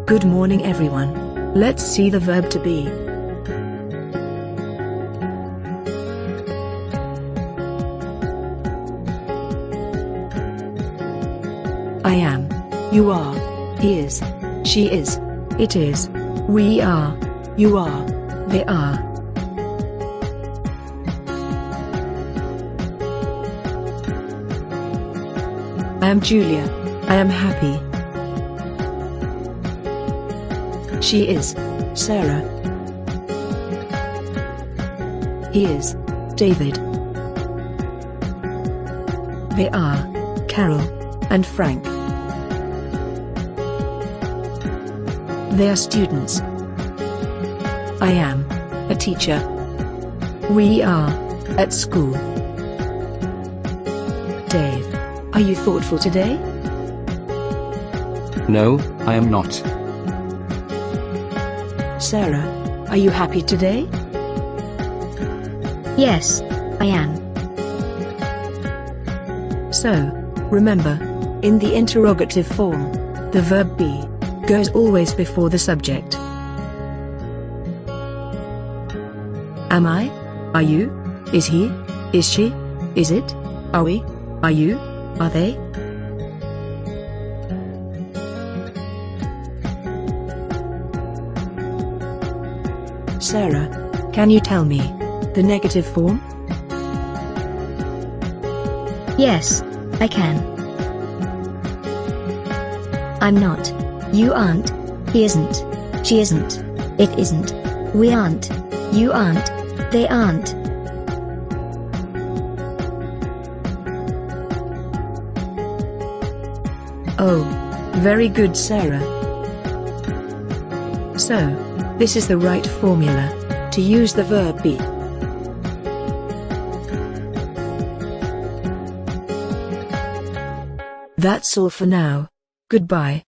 Good morning everyone. Let's see the verb to be. I am. You are. He is. She is. It is. We are. You are. They are. I am Julia. I am happy. She is. Sarah. He is. David. They are. Carol and Frank. They are students. I am a teacher. We are at school. Dave, are you thoughtful today? No, I am not. Sarah, are you happy today? Yes, I am. So, remember, in the interrogative form, the verb be goes always before the subject. Am I? Are you? Is he? Is she? Is it? Are we? Are you? Are they? Sarah, can you tell me the negative form? Yes, I can. I'm not. You aren't. He isn't. She isn't. It isn't. We aren't. You aren't. They aren't. Oh, very good, Sarah. So, this is the right formula to use the verb be. That's all for now. Goodbye.